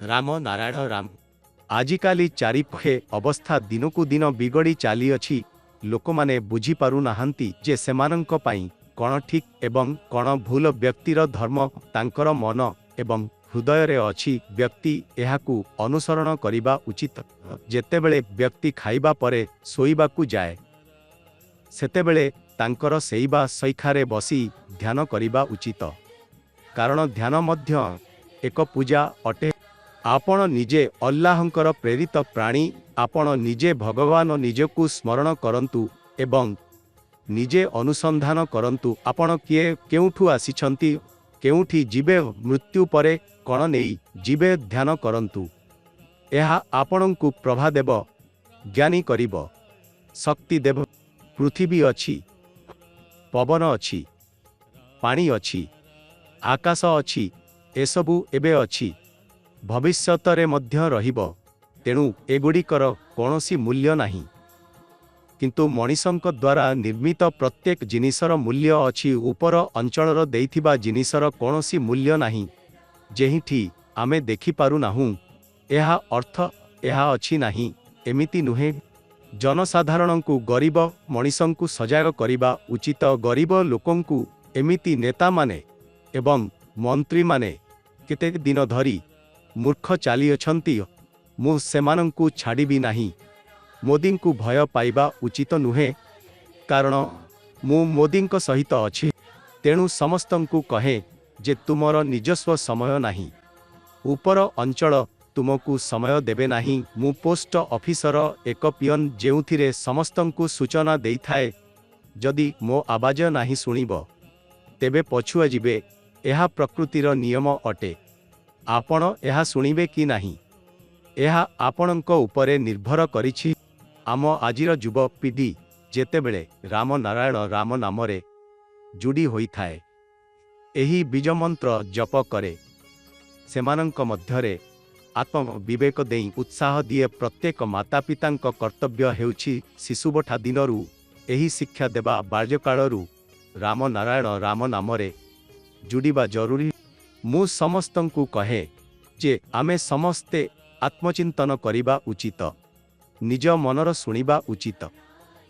राम नारायण राम। आजिकाली चारिपखे अवस्था दिनकु दिन बिगड़ी चली अछि। लोक माने बुझी पारु नाहंती जे सेमानंक पई कौन ठीक एवं कौन भूल। व्यक्तिर धर्म तांकर मन एवं हृदय रे अछि। व्यक्ति एहाकु अनुसरण करिबा उचित। जेतेबेले व्यक्ति खाइबा परे सोइबाकु जाए सेतेबेले तांकर सेइबा सैखारे बसी ध्यान करिबा उचित। कारण ध्यान मध्य एक पूजा अटे। आपण निजे अल्लाहंकर प्रेरित प्राणी। आपण निजे भगवान निजकु स्मरण करंतु एवं निजे अनुसंधान करंतु। आपण किए केउठु आसिछंती, केउठी जीवे, मृत्यु परे कण नेई जीवे ध्यान करंतु। एहा आपणंकु प्रभा देव, ज्ञानी करिब, शक्ति देव। पृथ्वी अछि, पवन अछि, पानी अछि, आकाश अछि, एसबु एबे अछि, भविष्यतरे मध्य रहिब। तेणु एगुड़िकर कौनसी मूल्य नाही। किंतु मनीषंक द्वारा निर्मित प्रत्येक जिनिसर मूल्य अछि। ऊपर अंचलर देइथिबा जिनिसर कौनसी मूल्य नाही। जेहिठी आमे देखि पारु नाहु एहा अर्थ एहा अछि नाही एमिति नुहे। जनसाधारणंकु गरीब मनीषंकु सजाग करिबा उचित। गरीब लोकंकु एमिति नेता माने एवं मंत्री माने केते दिन धरी मूर्ख चाली अछंती। मु सेमानंकु छाड़िबी नाही। मोदींकु भय पाइबा उचित नुहे, कारण मु मोदींक सहित अछि। तेणु समस्तंकु कहे जे तुमर निजस्व समय नाही। ऊपर अंचल तुमकु समय देबे नाही। मु पोस्ट ऑफिसर एक पियन जेउथिरे समस्तंकु सूचना देइथाए। जदि मो आवाज नाही सुनिब तेबे पछुआ जिबे। एहा प्रकृतिर नियम अटे। आपण एहा सुनिबे कि नाही एहा आपणंक उपरे निर्भर करिछि। आम आजिर युव पीढ़ी जेतेबेले राम नारायण राम नामरे जुड़ी होइथाए, एही बीज मंत्र जप करे, सेमानंक मध्यरे आत्म विवेक देई उत्साह दिए। प्रत्येक माता पितांक कर्तव्य हेउछि शिशुबठा दिनरू एही शिक्षा देबा। बाल्यकालरू राम नारायण राम नामरे जुड़िबा जरूरी। मु समस्तंकु कहे जे आमे समस्ते आत्मचिंतन करिबा उचित। निज मनर सुनिबा उचित।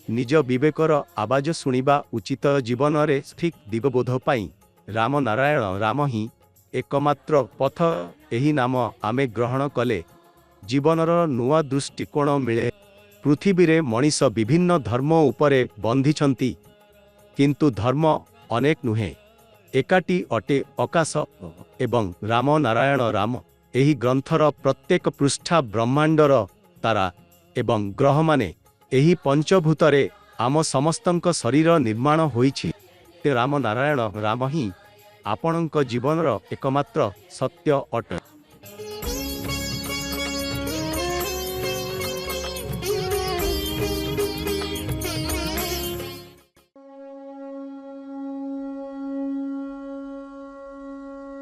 निज विवेकर आवाज सुनिबा उचित। जीवन रे ठीक दिगबोध पाई राम नारायण राम ही एकमात्र पथ। एही नाम आमे ग्रहण कले जीवनर नुआ दृष्टिकोण मिले। पृथ्वी रे मनीष विभिन्न धर्म उपरे बंधिछंती, किंतु धर्म अनेक नुहे, एकाटी अटे आकाश एवं राम नारायण राम। एही ग्रंथर प्रत्येक पृष्ठा ब्रह्मांडर तारा एवं ग्रह माने एही पंचभूतरे आम समस्तंक शरीर निर्माण होईछि। ते राम नारायण राम ही आपणंक जीवनर एकमात्र सत्य अटे।